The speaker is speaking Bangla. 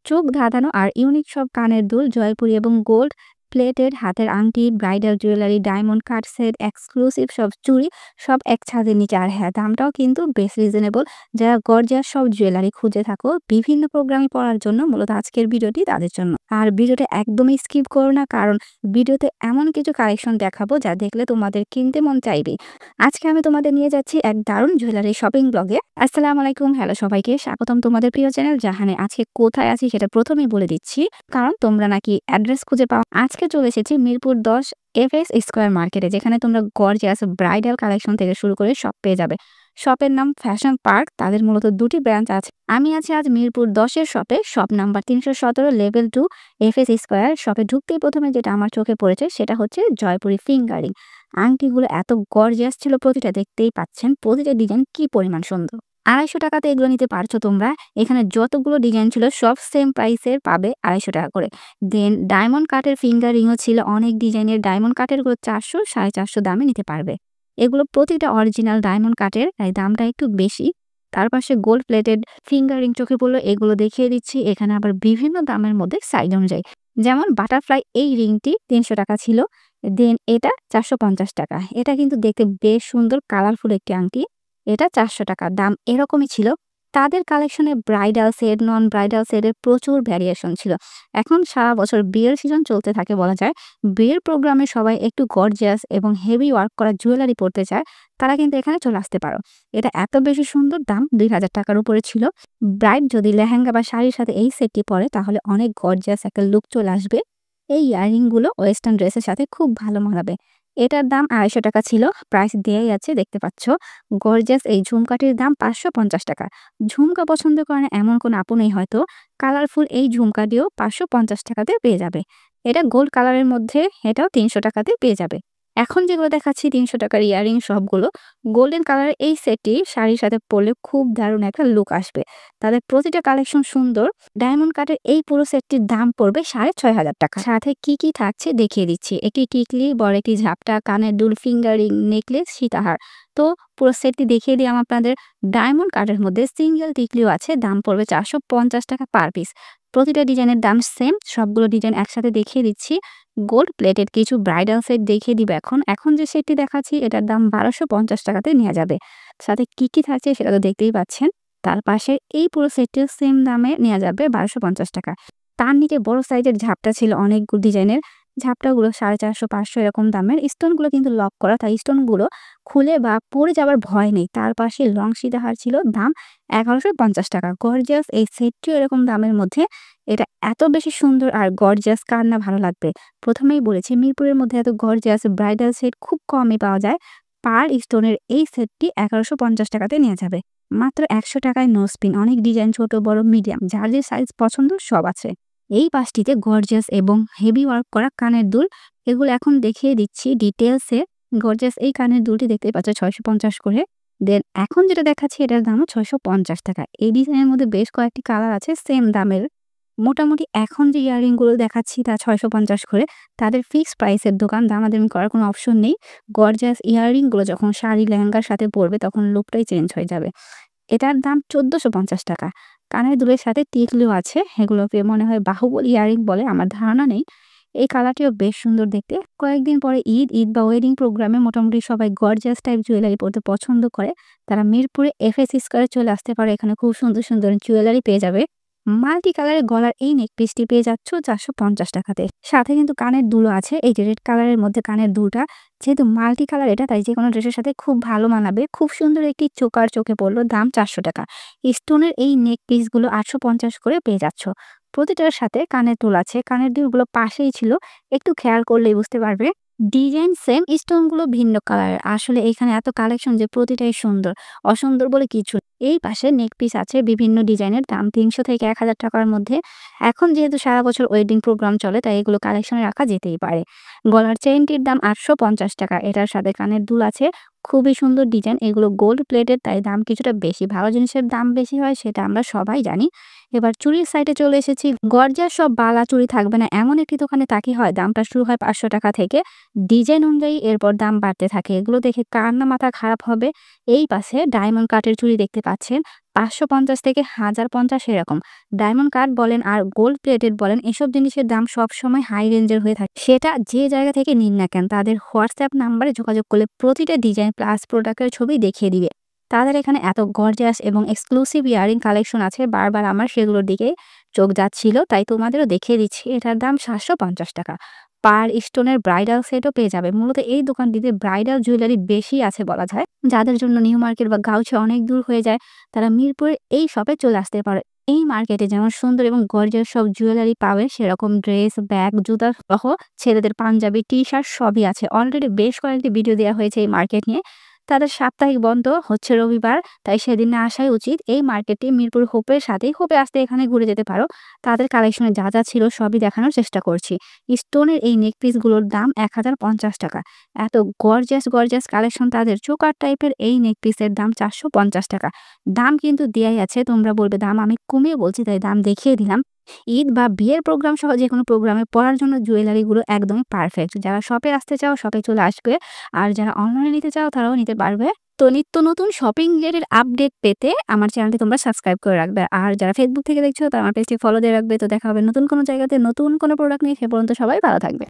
চোখ ধাঁধানো আর ইউনিক সব কানের দুল, জয়পুরি এবং গোল্ড প্লেটেড হাতের আংটি, bridal jewellery, diamond cut set, exclusive সব চুড়ি সব এক ছাদের নিচে। আর হ্যাঁ, দামটাও কিন্তু বেশ রিজনেবল। যারা গর্জিয়াস সব জুয়েলারি খুঁজে থাকো বিভিন্ন প্রোগ্রামে পড়ার জন্য, মূলত আজকের ভিডিওটি তাদের জন্য। আর ভিডিওটা একদমই স্কিপ করো না, কারণ ভিডিওতে এমন কিছু কালেকশন দেখাবো যা দেখলে তোমাদের কিনতে মন চাইবে। আজকে আমি তোমাদের নিয়ে যাচ্ছি এক দারুণ জুয়েলারি শপিং ব্লগে। আসসালামু আলাইকুম, হ্যালো সবাইকে, স্বাগতম তোমাদের প্রিয় চ্যানেল জাহানে। আজকে কোথায় আছি সেটা প্রথমেই বলে দিচ্ছি, কারণ তোমরা নাকি অ্যাড্রেস খুঁজে পাও। আজকে চলে এসেছি মিরপুর 10 এফএস স্কয়ার মার্কেটে, যেখানে তোমরা গর্জিয়াস ব্রাইডাল কালেকশন থেকে শুরু করে সব পেয়ে যাবে। শপের নাম ফ্যাশন পার্ক। তাদের মূলত দুটি ব্রাঞ্চ আছে। আমি আছি আজ মিরপুর 10-এর শপে, shop number 317, level 2, FS square. শপে ঢুকতেই প্রথমে যেটা আমার চোখে পড়েছে সেটা হচ্ছে জয়পুরি ফিঙ্গারিং। আংটিগুলো এত গর্জিয়াস ছিল, প্রতিটা দেখতেই পাচ্ছেন, প্রতিটা ডিজাইন কি পরিমাণ সুন্দর। 250 টাকাতে এগুলো নিতে পারছো তোমরা। এখানে যতগুলো ডিজাইন ছিল সব সেম প্রাইসের পাবে, 250 টাকা করে। দেন ডায়মন্ড কাটের ফিঙ্গার রিংও ছিল, অনেক ডিজাইনের। ডায়মন্ড কাটের গুলো 400, 450 দামে নিতে পারবে। এগুলো প্রতিটা অরিজিনাল ডায়মন্ড কাটের, তাই দামটা একটু বেশি। তার পাশে গোল্ড প্লেটেড ফিঙ্গার রিং চোখে পড়লো, এগুলো দেখিয়ে দিচ্ছি। এখানে আবার বিভিন্ন দামের মধ্যে সাইজ অনুযায়ী, যেমন বাটারফ্লাই এই রিংটি 300 টাকা ছিল। দেন এটা 450 টাকা। এটা কিন্তু দেখতে বেশ সুন্দর, কালারফুল একটি আংটি। এটা 400 টাকা। দাম এরকমই ছিল। তাদের কালেকশনে ব্রাইডাল সেট, নন ব্রাইডাল সেটের প্রচুর ভ্যারিয়েশন ছিল। এখন সারা বছর বিয়ের সিজন চলতে থাকে বলা যায়। বিয়ের প্রোগ্রামে সবাই একটু গর্জিয়াস এবং হেভি ওয়ার্ক করা জুয়েলারি পরতে চায়, তারা কিন্তু এখানে চলে আসতে পারো। এটা এত বেশি সুন্দর, দাম 2000 টাকার উপরে ছিল। ব্রাইড যদি লেহেঙ্গা বা শাড়ির সাথে এই সেটটি পরে তাহলে অনেক গর্জিয়াস একটা লুক চলে আসবে। এই ইয়াররিংগুলো ওয়েস্টার্ন ড্রেসের সাথে খুব ভালো মানাবে। এটার দাম 250 টাকা ছিল, প্রাইস দেয়াই আছে, দেখতে পাচ্ছ। গর্জিয়াস এই ঝুমকাটির দাম 550 টাকা। ঝুমকা পছন্দ করে না এমন কোনো আপু নেই হয়তো। কালারফুল এই ঝুমকাটিও 550 টাকাতে পেয়ে যাবে। এটা গোল্ড কালারের মধ্যে, এটাও 300 টাকাতে পেয়ে যাবে। এখন যেগুলো দেখাচ্ছি 300 টাকার ইয়াররিং সবগুলো গোল্ডেন কালারের। এই সেটটি শাড়ির সাথে পরলে খুব দারুণ একটা লুক আসবে। তাদের প্রতিটা কালেকশন সুন্দর। ডায়মন্ড কাটের এই পুরো সেটটির দাম পড়বে 6500 টাকা। সাথে কি কি থাকছে দেখিয়ে দিচ্ছি। একটি টিকলি, বড় একটি ঝাপটা, কানের দুল, ফিঙ্গারিং, নেকলেস, সীতাহার। তো পুরো সেটটি দেখিয়ে দিই আপনাদের। ডায়মন্ড কাটের মধ্যে সিঙ্গেল টিকলিও আছে, দাম পড়বে 450 টাকা পার পিস। প্রতিটা ডিজাইনের দাম সেম, সবগুলো ডিজাইন একসাথে দেখিয়ে দিচ্ছি। গোল্ড প্লেটেড কিছু ব্রাইডাল সেট দেখিয়ে দিব। এখন যে সেটটি দেখাচ্ছি এটার দাম 1250 টাকাতে নেওয়া যাবে। সাথে কি কি থাকছে সেটা তো দেখতেই পাচ্ছেন। তার পাশে এই পুরো সেটটিও সেম দামে নেওয়া যাবে, 1250 টাকা। তার নিচে বড় সাইজের ঝাপটা ছিল অনেকগুলো ডিজাইনের। ঝাপটাগুলো 450, 500 এরকম দামের। স্টোনগুলো কিন্তু লক করা, তাই স্টোনগুলো খুলে বা পড়ে যাবার ভয় নেই। তার পাশে লং সীতাহার ছিল, দাম 1150 টাকা। গর্জিয়াস এই সেটটিও এরকম দামের মধ্যে। এটা এত বেশি সুন্দর আর গর্জিয়াস, কার না ভালো লাগবে। প্রথমেই বলেছি মিরপুরের মধ্যে এত গর্জিয়াস ব্রাইডাল সেট খুব কমই পাওয়া যায়। পার স্টোনের এই সেটটি 1150 টাকাতে নেওয়া যাবে। মাত্র 100 টাকায় নো স্পিন। অনেক ডিজাইন, ছোট বড় মিডিয়াম, যার যে সাইজ পছন্দ সব আছে। এই পাশটিতে গর্জিয়াস এবং হেভি ওয়ার্ক করা কানের দুল, এগুলো এখন দেখিয়ে দিচ্ছি ডিটেলসে। গর্জিয়াস এই কানের দুলটি দেখতে পাচ্ছ 650 করে। দেন এখন যেটা দেখাচ্ছি এটার দামও 650 টাকা। এই ডিজাইনের মধ্যে বেশ কয়েকটি কালার আছে সেম দামের। মোটামুটি এখন যে ইয়াররিংগুলো দেখাচ্ছি তা 650 করে। তাদের ফিক্সড প্রাইসের দোকান, দামাদামি করার কোনো অপশন নেই। গর্জিয়াস ইয়াররিংগুলো যখন শাড়ি লেহেঙ্গার সাথে পরবে তখন লুকটাই চেঞ্জ হয়ে যাবে। এটার দাম 1450 টাকা। কানের দুলের সাথে টিকলিও আছে, এগুলোকে মনে হয় বাহুবলী ইয়াররিং বলে, আমার ধারণা নেই। এই কালারটিও বেশ সুন্দর দেখতে। কয়েকদিন পরে ঈদ বা ওয়েডিং প্রোগ্রামে মোটামুটি সবাই গর্জিয়াস টাইপ জুয়েলারি পরতে পছন্দ করে। তারা মিরপুরে এফএস স্কয়ারে চলে আসতে পারে, এখানে খুব সুন্দর সুন্দর জুয়েলারি পেয়ে যাবে। মাল্টি কালারের গলার এই নেক পিসটি পেয়ে যাচ্ছ 450 টাকাতে। সাথে কিন্তু কানের দুলও আছে। এই যে রেড কালারের মধ্যে কানের দুলটা, যেহেতু মাল্টি কালার এটা, তাই যে কোনো ড্রেসের সাথে খুব ভালো মানাবে। খুব সুন্দর একটি চোকার চোখে পড়লো, দাম 400 টাকা। স্টোনের এই নেক পিসগুলো 850 করে পেয়ে যাচ্ছ। প্রতিটার সাথে কানের দুল আছে। কানের দুলগুলো পাশেই ছিল, একটু খেয়াল করলেই বুঝতে পারবে। ডিজাইন সেম, স্টোনগুলো ভিন্ন কালারের। আসলে এখানে এত কালেকশন যে প্রতিটাই সুন্দর, অসুন্দর বলে কিছু। এই পাশে নেক পিস আছে বিভিন্ন ডিজাইনের, দাম 300 থেকে 1000 টাকার মধ্যে। এখন যেহেতু সারা বছর ওয়েডিং প্রোগ্রাম চলে, তাই এগুলো কালেকশনে রাখা যেতেই পারে। গলার চেইনটির দাম 850 টাকা। এটার সাথে কানের দুল আছে, খুবই সুন্দর ডিজাইন। এগুলো গোল্ড প্লেটেড, তাই দাম কিছুটা বেশি। ভালো জিনিসের দাম বেশি হয় সেটা আমরা সবাই জানি। এবার চুরির সাইডে চলে এসেছি। গর্জিয়াস সব বালা চুরি থাকবে না এমন একটি দোকানে তাকিয়ে হয়। দামটা শুরু হয় 500 টাকা থেকে। ডিজাইন অনুযায়ী এরপর দাম বাড়তে থাকে। এগুলো দেখে কার না মাথা খারাপ হবে। এই পাশে ডায়মন্ড কাটের চুড়ি দেখতে পাচ্ছেন, 550 থেকে 1050 এরকম। ডায়মন্ড কাট বলেন আর গোল্ড প্লেটেড বলেন এসব জিনিসের দাম সবসময় হাই রেঞ্জের হয়ে থাকে। সেটা যে জায়গা থেকে নিন না কেন তাদের হোয়াটসঅ্যাপ নাম্বারে যোগাযোগ করলে প্রতিটা ডিজাইন প্লাস প্রোডাক্টের ছবি দেখিয়ে দিবে। তাদের এখানে এত গর্জিয়াস এবং এক্সক্লুসিভ ইয়ারিং কালেকশন আছে, বারবার আমার সেগুলোর দিকে চোখ যাচ্ছিল, তাই তোমাদেরও দেখিয়ে দিচ্ছি। এটার দাম 750 টাকা। পার স্টোনের ব্রাইডাল সেটও পেয়ে যাবে। মূলত এই দোকানটিতে ব্রাইডাল জুয়েলারি বেশি আছে বলা যায়। যাদের জন্য নিউ মার্কেট বা গাউছে অনেক দূর হয়ে যায় তারা মিরপুরের এই শপে চলে আসতে পারে। এই মার্কেটে যেমন সুন্দর এবং গর্জিয়াস সব জুয়েলারি পাবে, সেরকম ড্রেস, ব্যাগ, জুতা সহ ছেলেদের পাঞ্জাবি, টি-শার্ট সবই আছে। অলরেডি বেশ কয়েকটি ভিডিও দেওয়া হয়েছে এই মার্কেট নিয়ে। তাদের সাপ্তাহিক বন্ধ হচ্ছে রবিবার, তাই সেদিন না আসাই উচিত। এই মার্কেটটি মিরপুর হোপের সাথেই, হোপে আসতে এখানে ঘুরে যেতে পারো। তাদের কালেকশনে যা যা ছিল সবই দেখানোর চেষ্টা করছি। স্টোনের এই নেকপিসগুলোর দাম 1050 টাকা। এত গর্জিয়াস কালেকশন তাদের। চোকার টাইপের এই নেকপিসের দাম 450 টাকা। দাম কিন্তু দেয়াই আছে, তোমরা বলবে দাম আমি কমিয়ে বলছি তাই দাম দেখিয়ে দিলাম। ঈদ বা বিয়ের প্রোগ্রাম সহ যেকোনো প্রোগ্রামে পরার জন্য জুয়েলারিগুলো একদমই পারফেক্ট। যারা শপে আসতে চাও শপে চলে আসবে, আর যারা অনলাইনে নিতে চাও তারাও নিতে পারবে। তো নিত্য নতুন শপিং রিলেটেড আপডেট পেতে আমার চ্যানেলটি তোমরা সাবস্ক্রাইব করে রাখবে। আর যারা ফেসবুক থেকে দেখছো তারা আমার পেজটি ফলো দিয়ে রাখবে। তো দেখা হবে নতুন কোনো জায়গাতে নতুন কোনো প্রোডাক্ট নিয়ে। সে পর্যন্ত সবাই ভালো থাকবে।